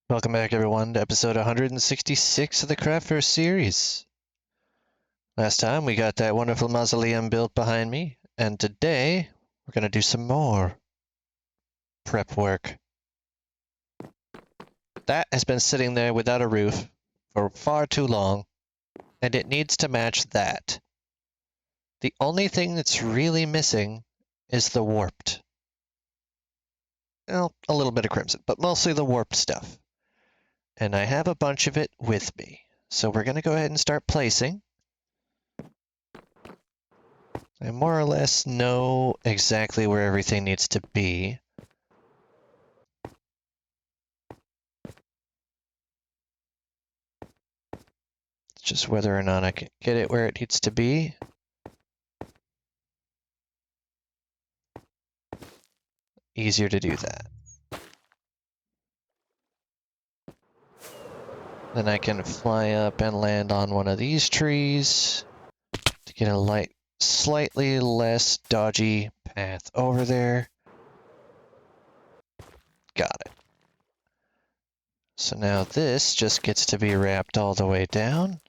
Welcome back, everyone, to episode 166 of the Craftverse series. Last time we got that wonderful mausoleum built behind me, and today we're going to do some more prep work. That has been sitting there without a roof for far too long, and it needs to match that. The only thing that's really missing is the warped. Well, a little bit of crimson, but mostly the warped stuff. And I have a bunch of it with me. So we're going to go ahead and start placing. I more or less know exactly where everything needs to be. It's just whether or not I can get it where it needs to be. Easier to do that. Then I can fly up and land on one of these trees to get a slightly less dodgy path over there. Got it. So now this just gets to be wrapped all the way down.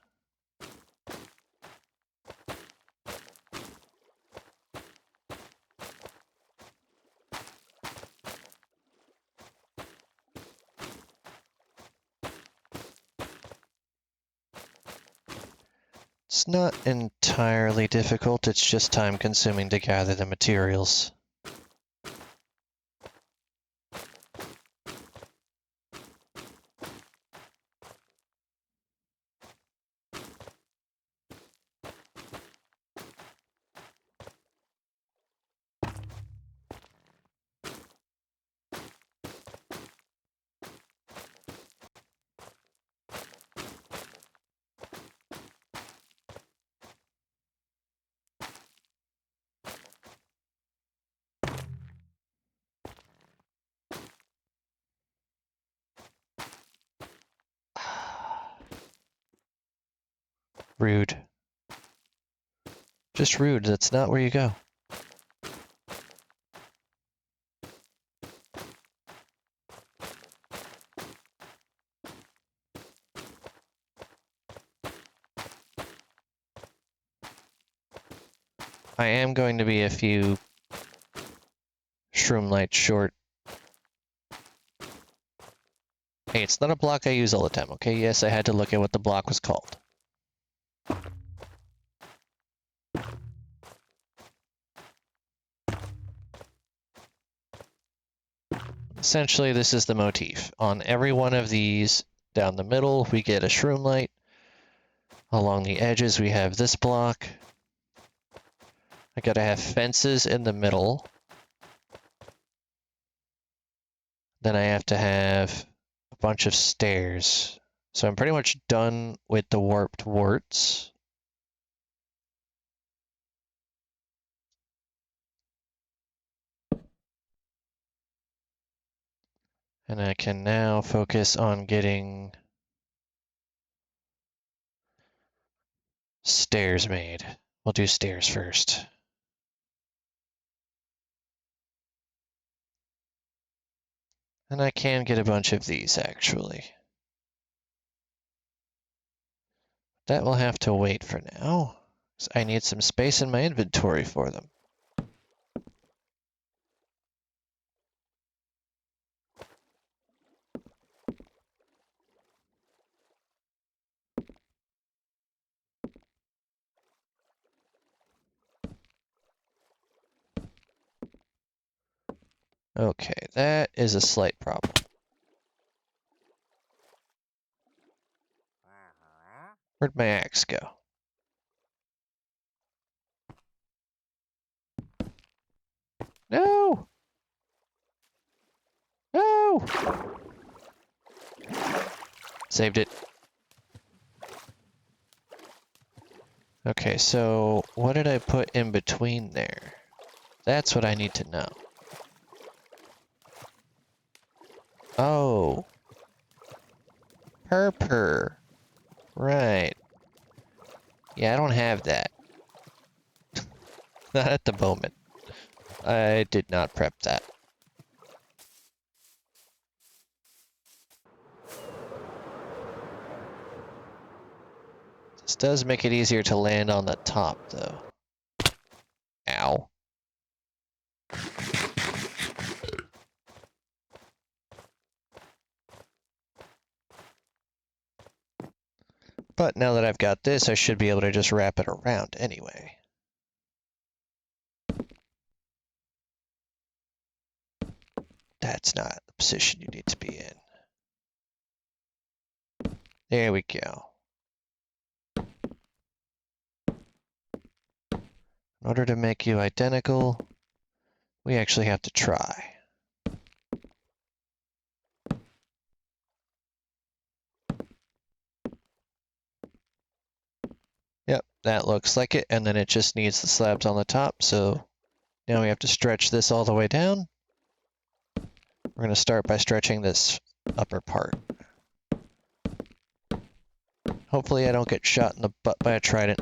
It's not entirely difficult, it's just time consuming to gather the materials. Rude. Just rude, that's not where you go. I am going to be a few shroom lights short. Hey, it's not a block I use all the time, okay? Yes, I had to look at what the block was called. Essentially, this is the motif. On every one of these, down the middle, we get a shroom light. Along the edges, we have this block. I gotta have fences in the middle. Then I have to have a bunch of stairs. So I'm pretty much done with the warped warts. And I can now focus on getting stairs made. We'll do stairs first. And I can get a bunch of these, actually. That will have to wait for now, 'cause I need some space in my inventory for them. Okay, that is a slight problem. Where'd my axe go? No! No! Saved it. Okay, so what did I put in between there? That's what I need to know. Oh. Purpur. Right. Yeah, I don't have that. Not at the moment. I did not prep that. This does make it easier to land on the top, though. Ow. But now that I've got this, I should be able to just wrap it around anyway. That's not the position you need to be in. There we go. In order to make you identical, we actually have to try. Yep, that looks like it, and then it just needs the slabs on the top, so now we have to stretch this all the way down. We're going to start by stretching this upper part. Hopefully I don't get shot in the butt by a trident.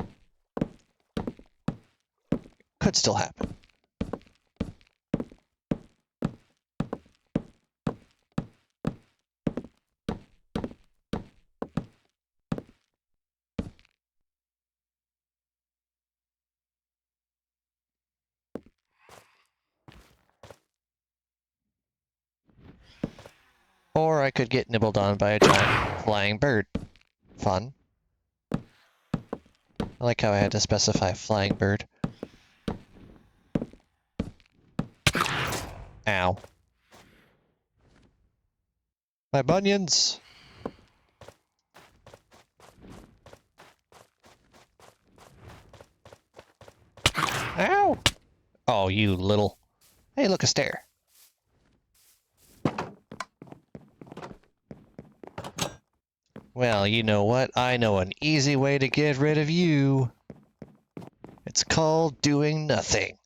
Could still happen. Or I could get nibbled on by a giant flying bird. Fun. I like how I had to specify flying bird. Ow. My bunions! Ow! Oh, you little... Hey, look, a stair. Well, you know what? I know an easy way to get rid of you. It's called doing nothing.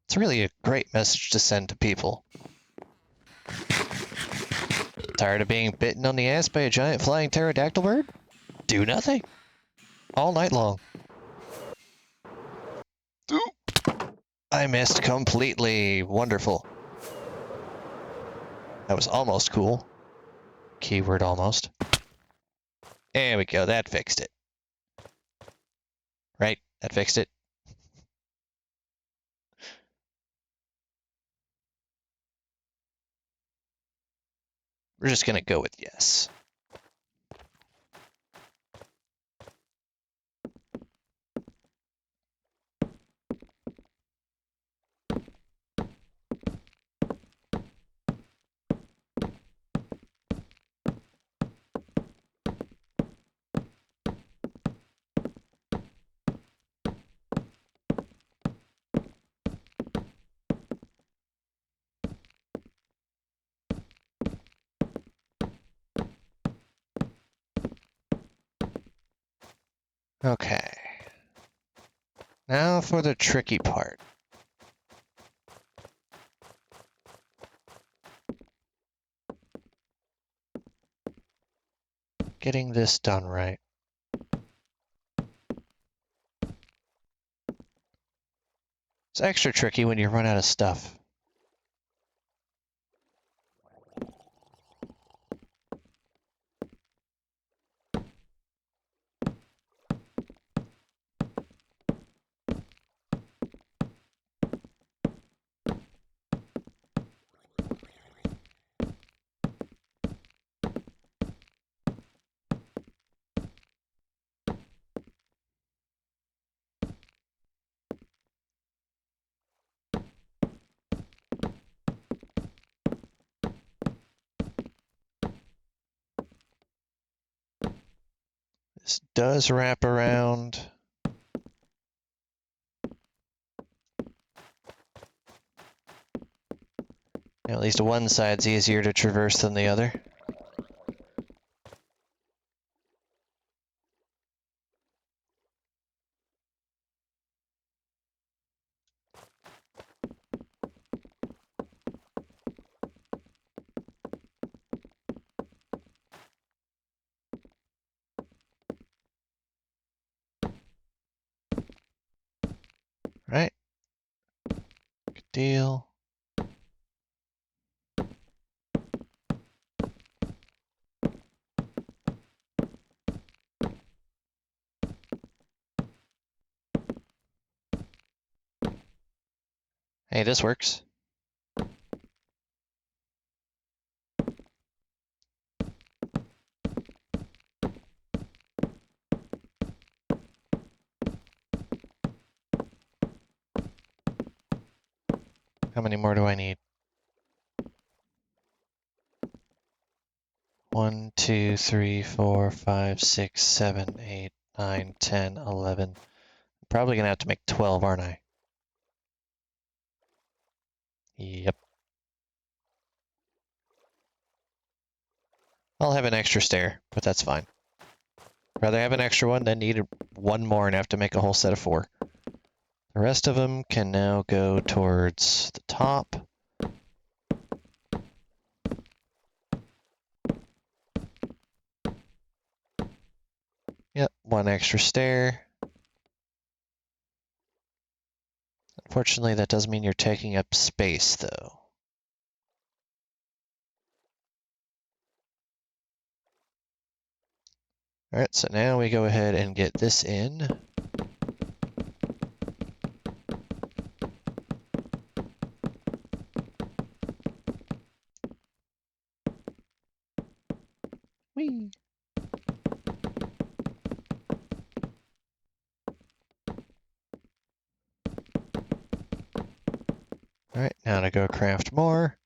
It's really a great message to send to people. Tired of being bitten on the ass by a giant flying pterodactyl bird? Do nothing. All night long. I missed completely. Wonderful. That was almost cool. Keyword almost. There we go. That fixed it. Right? That fixed it. We're just gonna go with yes. Okay. Now for the tricky part. Getting this done right. It's extra tricky when you run out of stuff. This does wrap around. At least one side's easier to traverse than the other. Right? Good deal. Hey, this works. How many more do I need? 1, 2, 3, 4, 5, 6, 7, 8, 9, 10, 11. I'm probably gonna have to make 12, aren't I? Yep. I'll have an extra stair, but that's fine. Rather have an extra one than need one more and have to make a whole set of 4. The rest of them can now go towards the top. Yep, 1 extra stair. Unfortunately, that does mean you're taking up space, though. Alright, so now we go ahead and get this in. Whee! Alright, now to go craft more.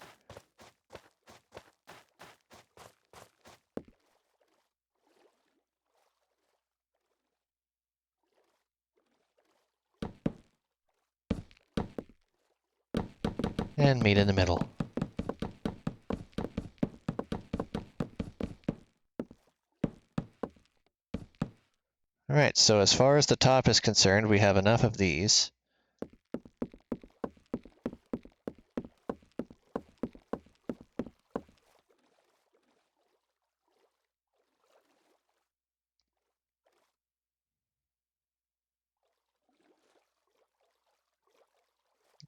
And meet in the middle. Alright, so as far as the top is concerned, we have enough of these.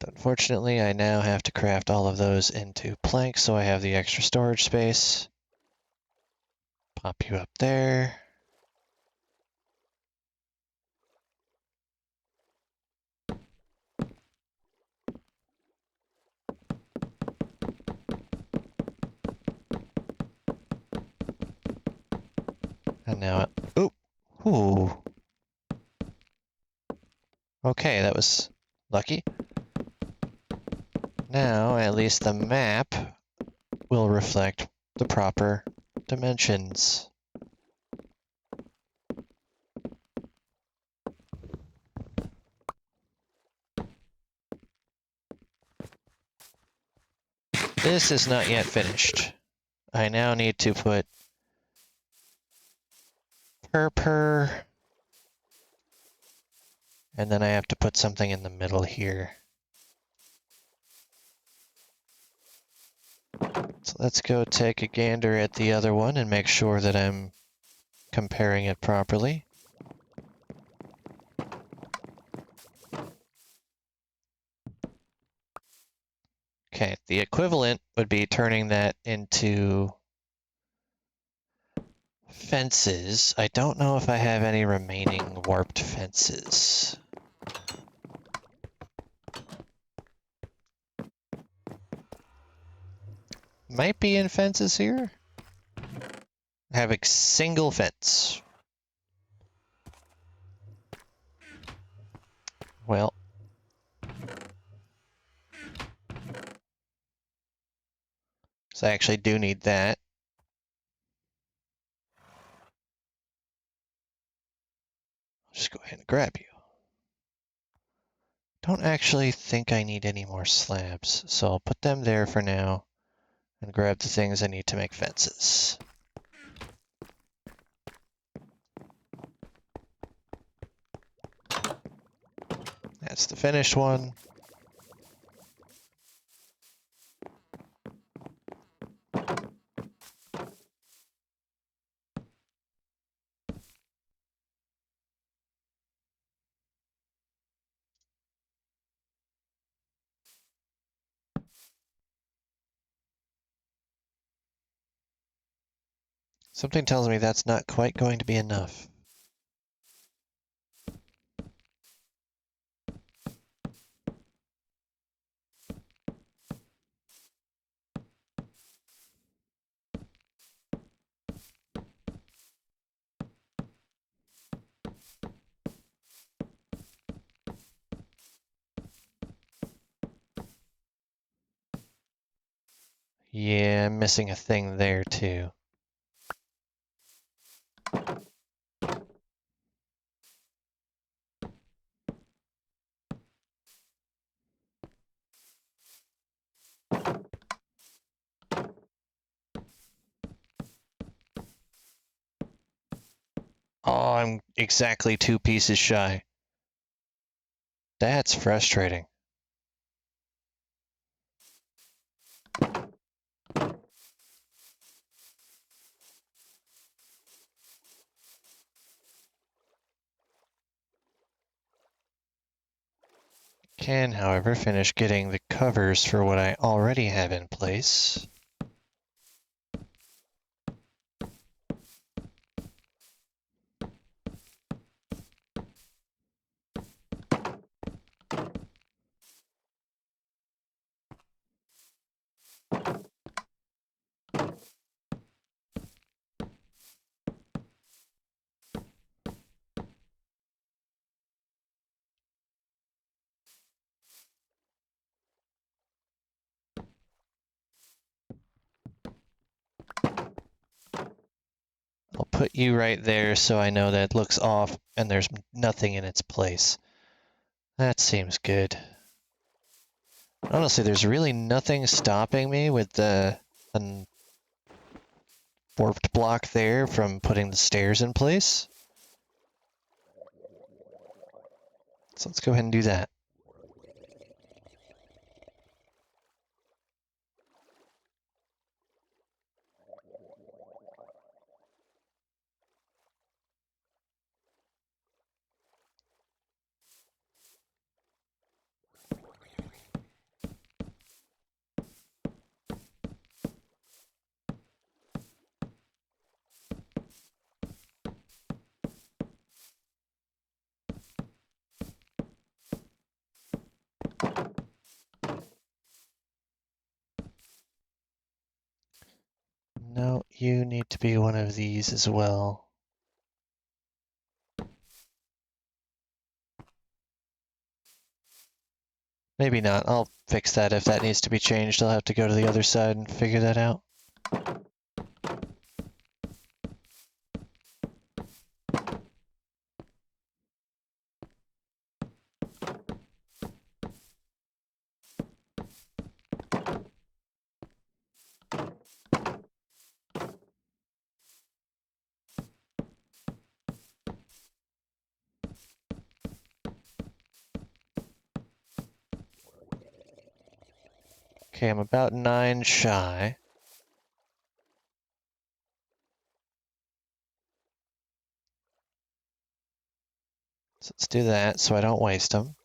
Unfortunately, I now have to craft all of those into planks, so I have the extra storage space. Pop you up there. And now, ooh. Okay, that was lucky. Now, at least the map will reflect the proper dimensions. This is not yet finished. I now need to put per, and then I have to put something in the middle here. So let's go take a gander at the other one and make sure that I'm comparing it properly. Okay, the equivalent would be turning that into fences. I don't know if I have any remaining warped fences. Might be in fences here. I have a single fence. Well, so I actually do need that. I'll just go ahead and grab you. Don't actually think I need any more slabs, so I'll put them there for now and grab the things I need to make fences. That's the finished one. Something tells me that's not quite going to be enough. Yeah, I'm missing a thing there too. Oh, I'm exactly 2 pieces shy. That's frustrating. Can, however, finish getting the covers for what I already have in place. I'll put you right there so I know that it looks off and there's nothing in its place. That seems good. Honestly, there's really nothing stopping me with the warped block there from putting the stairs in place. So let's go ahead and do that. No, you need to be one of these as well. Maybe not. I'll fix that if that needs to be changed. I'll have to go to the other side and figure that out. Okay, I'm about 9 shy. So let's do that so I don't waste them.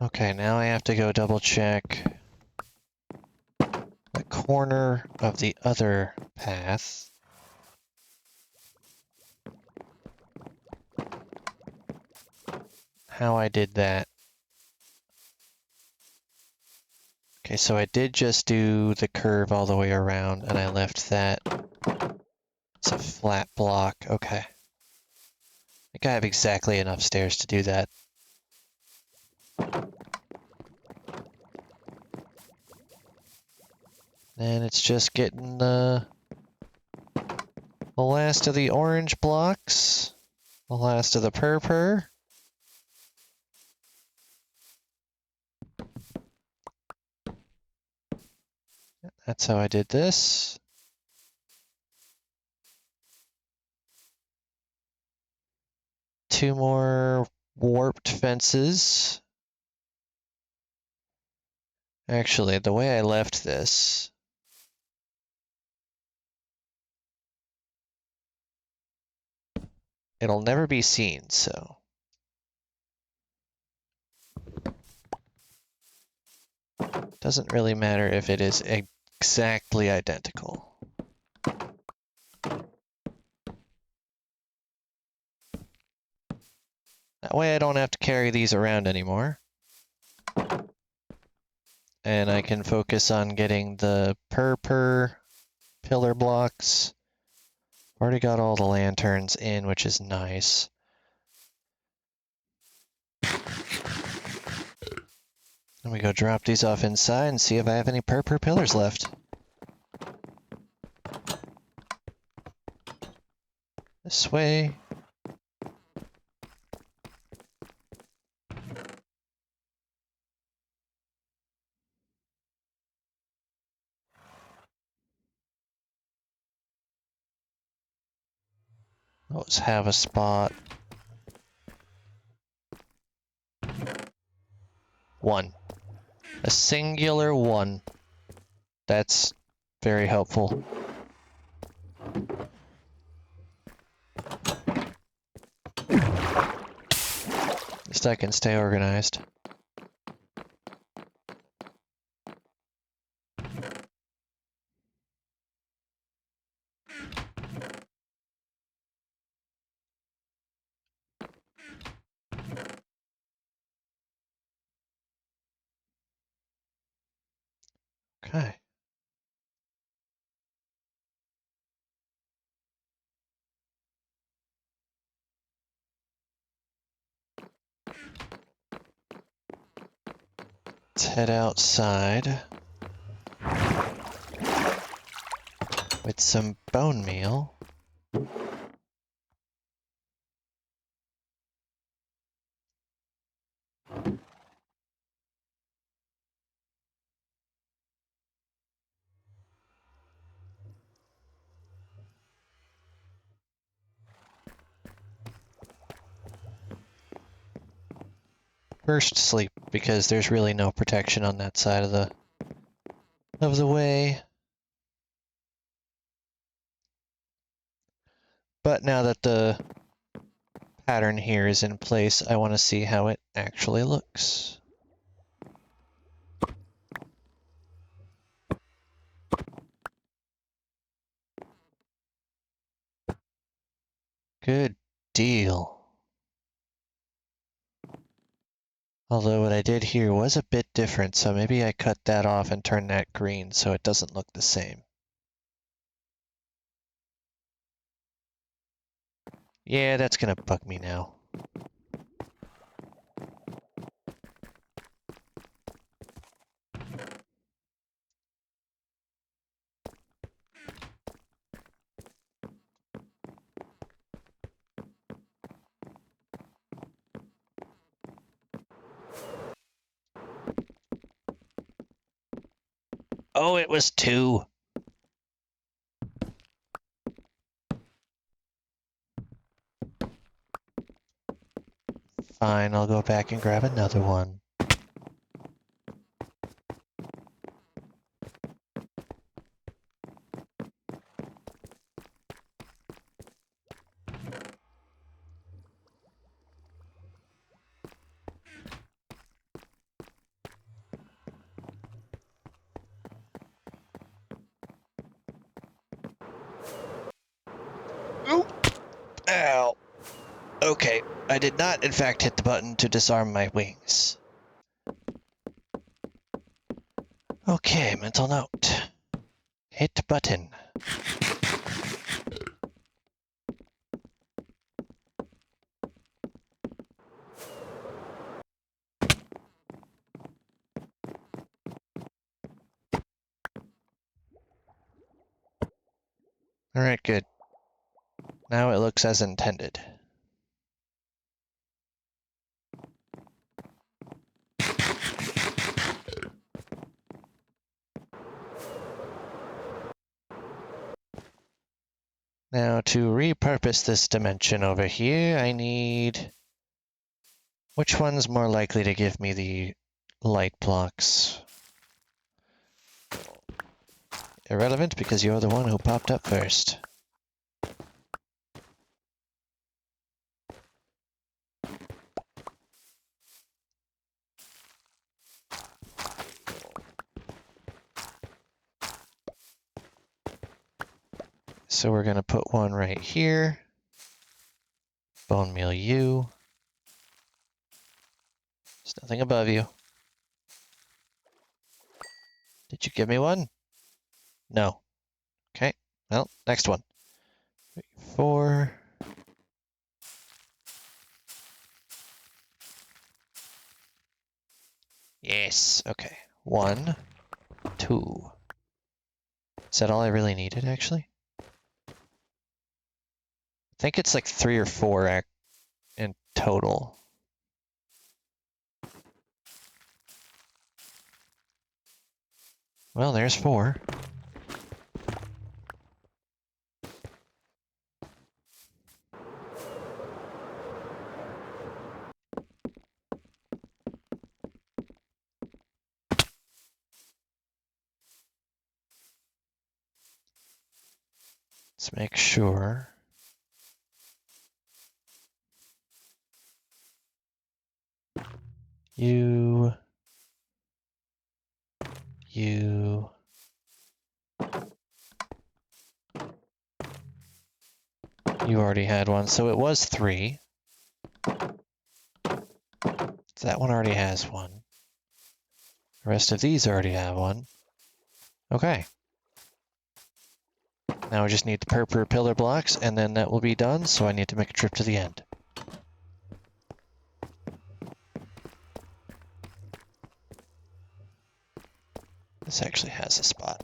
Okay, now I have to go double check the corner of the other path. How I did that. Okay, so I did just do the curve all the way around and I left that. It's a flat block. Okay. I think I have exactly enough stairs to do that. And it's just getting the last of the orange blocks, the last of the purple. That's how I did this. Two more warped fences. Actually, the way I left this, it'll never be seen, so. Doesn't really matter if it is exactly identical. That way I don't have to carry these around anymore. And I can focus on getting the per pillar blocks. Already got all the lanterns in, which is nice. Let me go drop these off inside and see if I have any purple pillars left. This way. Let's have a spot. 1. A singular 1. That's very helpful. At least I can stay organized. Okay. Let's head outside with some bone meal. First sleep, because there's really no protection on that side of the way. But now that the pattern here is in place, I want to see how it actually looks. Good deal. Although what I did here was a bit different, so maybe I cut that off and turned that green so it doesn't look the same. Yeah, that's gonna bug me now. Oh, it was 2. Fine, I'll go back and grab another one. Oop! Ow. Okay, I did not in fact hit the button to disarm my wings. Okay, mental note. Hit button. Alright, good. Now it looks as intended. Now to repurpose this dimension over here, I need... Which one's more likely to give me the light blocks? Irrelevant because you're the one who popped up first. So we're gonna put one right here. Bone meal you. There's nothing above you. Did you give me one? No. Okay, well, next one. 3, 4. Yes, okay. 1, 2. Is that all I really needed, actually? I think it's like 3 or 4 in total. Well, there's 4. Let's make sure. You already had one, so it was 3. So that one already has one. The rest of these already have one. Okay. Now we just need the purple pillar blocks, and then that will be done, so I need to make a trip to the end. This actually has a spot.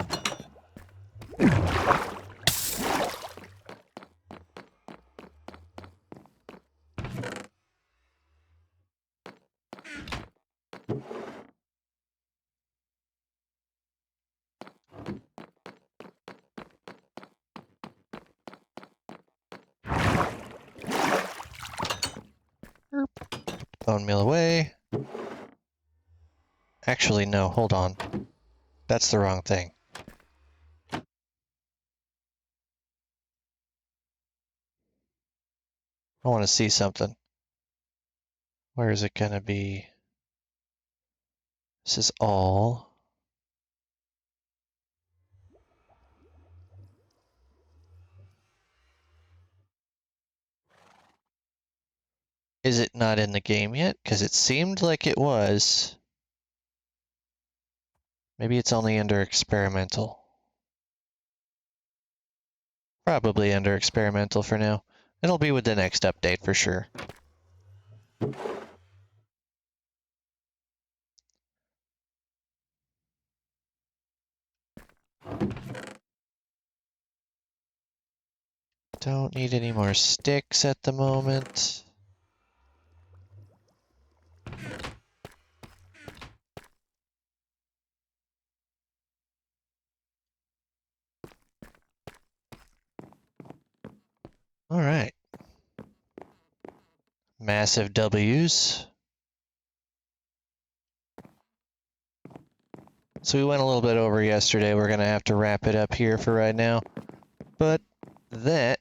Bone meal away. Actually, no, hold on. That's the wrong thing. I want to see something. Where is it gonna be? This is all. Is it not in the game yet? Because it seemed like it was. Maybe it's only under experimental. Probably under experimental for now. It'll be with the next update for sure. Don't need any more sticks at the moment. All right. Massive W's. So we went a little bit over yesterday. We're going to have to wrap it up here for right now. But that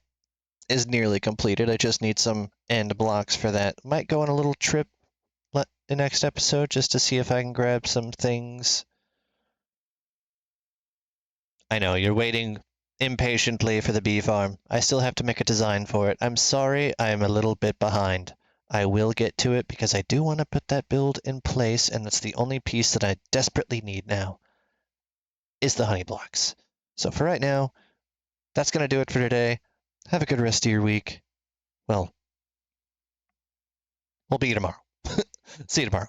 is nearly completed. I just need some end blocks for that. Might go on a little trip the next episode just to see if I can grab some things. I know, you're waiting impatiently for the bee farm. I still have to make a design for it. I'm sorry, I'm a little bit behind. I will get to it because I do want to put that build in place, and that's the only piece that I desperately need now, is the honey blocks. So for right now, that's going to do it for today. Have a good rest of your week. Well, we'll be tomorrow. See you tomorrow.